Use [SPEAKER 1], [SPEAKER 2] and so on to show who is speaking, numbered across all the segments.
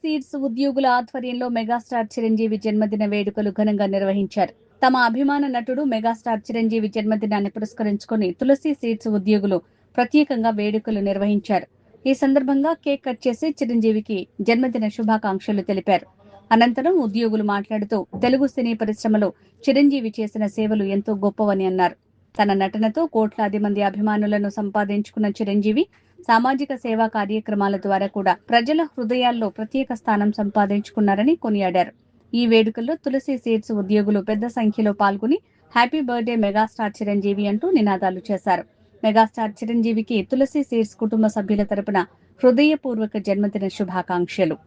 [SPEAKER 1] Seeds ఉద్యోగుల ఆధ్వర్యంలో megastar Chiranjeevi జన్మదిన వేడుకలు ఘనంగా నిర్వహించారు. తమ అభిమాన నటుడు మెగాస్టార్ చిరంజీవి జన్మదినాన్ని పురస్కరించుకుని తులసి సీడ్స్ ఉద్యోగులు ప్రత్యేకంగా వేడుకలు నిర్వహించారు. ఈ సందర్భంగా కేక్ కట్ చేసి చిరంజీవికి జన్మదిన శుభాకాంక్షలు తెలిపారు. అనంతరం ఉద్యోగులు మాట్లాడుతూ తెలుగు సినీ పరిశ్రమలో చిరంజీవి చేసిన సేవలు ఎంతో గొప్పవని అన్నారు. తన నటనతో కోట్లాది మంది అభిమానులను సంపాదించుకున్న చిరంజీవి సామాజిక సేవా కార్యక్రమాల ద్వారా కూడా ప్రజల హృదయాల్లో ప్రత్యేక స్థానం సంపాదించుకున్నారని కొనియాడారు. ఈ వేడుకల్లో తులసి సీడ్స్ ఉద్యోగులు పెద్ద సంఖ్యలో పాల్గొని హ్యాపీ బర్త్డే మెగాస్టార్ చిరంజీవి అంటూ నినాదాలు చేశారు. మెగాస్టార్ చిరంజీవికి తులసి సీడ్స్ కుటుంబ సభ్యుల తరపున హృదయపూర్వక జన్మదిన శుభాకాంక్షలు.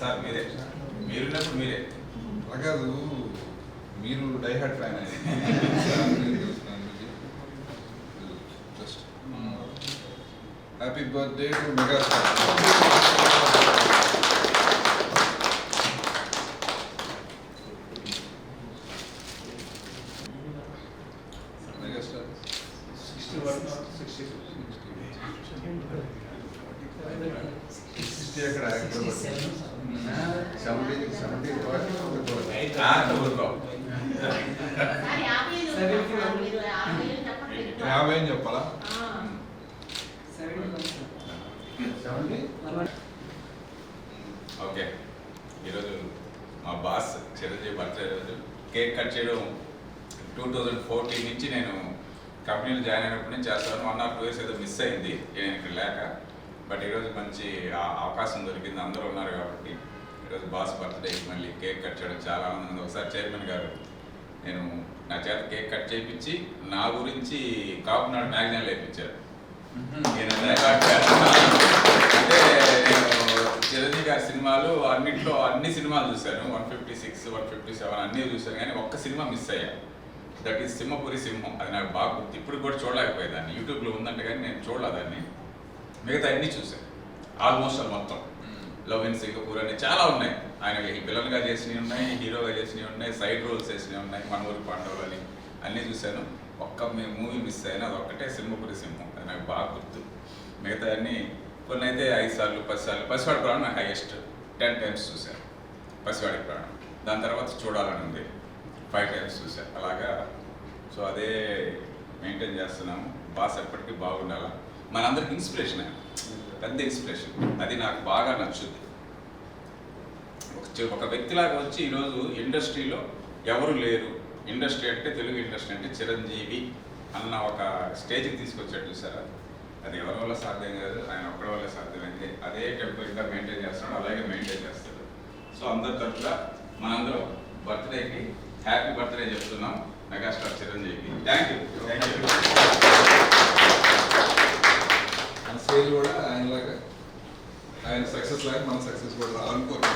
[SPEAKER 2] సార్ మీరే మీరున్నప్పుడు మీరే
[SPEAKER 3] కాదు, మీరు diehard fan just happy birthday to megastar. Megastar 60 ఎక్కడ 70 50 అని చెప్పాలా?
[SPEAKER 2] ఓకే. ఈరోజు మా బాస్ చిరంజీవి బర్త్డే రోజు కేక్ కట్ చేయడం 2014 నుంచి నేను కంపెనీలో జాయిన్ అయినప్పటి నుంచి చేస్తాను. 1 or 2 years ఏదో మిస్ అయింది నేను ఇక్కడ లేక. బట్ ఈరోజు మంచి అవకాశం దొరికింది, అందరూ ఉన్నారు కాబట్టి ఈరోజు బాస్ బర్త్డే మళ్ళీ కేక్ కట్ చేయడం చాలా ఆనందంగా. ఒకసారి చైర్మన్ గారు నేను నా చేత కేక్ కట్ చేయించి నా గురించి కాపునాడు మ్యాగజైన్ వేయించారు. అంటే నేను చిరంజీవి గారి సినిమాలు అన్నింటిలో అన్ని సినిమాలు చూశాను, 156, 157 అన్నీ చూశాను, కానీ ఒక్క సినిమా మిస్ అయ్యా. దట్ ఈస్ సింహపురి సింహం. అది నాకు బాగా గుర్తు. ఇప్పుడు కూడా చూడలేకపోయేదాన్ని, యూట్యూబ్లో ఉందంటే కానీ నేను చూడలేదాన్ని. మిగతా అన్నీ చూశాను ఆల్మోస్ట్ మొత్తం. లవ్ ఇన్ సింగపూర్ అని చాలా ఉన్నాయి. ఆయన విలన్గా చేసినవి ఉన్నాయి, హీరోగా చేసినవి ఉన్నాయి, సైడ్ రోల్స్ చేసినవి ఉన్నాయి, మన ఊరి పాండవులు అని అన్నీ చూశాను. ఒక్క మూవీ మిస్ అయినా అది ఒక్కటే సింహపురి సింహం. అది నాకు బాగా గుర్తు. మిగతా అన్నీ కొన్ని అయితే 5 సార్లు 10 సార్లు. పసివాడి ప్రాణం నాకు హైయెస్ట్ 10 times చూశాను పసివాడి ప్రాణం. దాని తర్వాత చూడాలని ఉంది 5 times చూశాను అలాగా. సో అదే మెయింటైన్ చేస్తున్నాము. బాస్ ఎప్పటికీ బాగుండాలా, మనందరికి ఇన్స్పిరేషన్, పెద్ద ఇన్స్పిరేషన్. అది నాకు బాగా నచ్చుద్ది. ఒక వ్యక్తిలాగా వచ్చి ఈరోజు ఇండస్ట్రీలో ఎవరు లేరు, ఇండస్ట్రీ అంటే తెలుగు ఇండస్ట్రీ అంటే చిరంజీవి అన్న ఒక స్టేజ్కి తీసుకొచ్చాడు చూసారా. అది ఎవరి వల్ల సాధ్యం కాదు, ఆయన ఒక్కడి వల్ల సాధ్యమైంది. అదే టెంపో ఇంకా మెయింటైన్ చేస్తున్నాడు, అలాగే మెయింటైన్ చేస్తాడు. సో అందరి తరఫున మనందరం బర్త్డేకి హ్యాపీ బర్త్డే చెప్తున్నాం మెగాస్టార్ చిరంజీవికి. Thank you.
[SPEAKER 3] సేల్ కూడా ఆయనలాగా, ఆయన సక్సెస్ లాగా మన సక్సెస్ కూడా రావాలనుకోరు.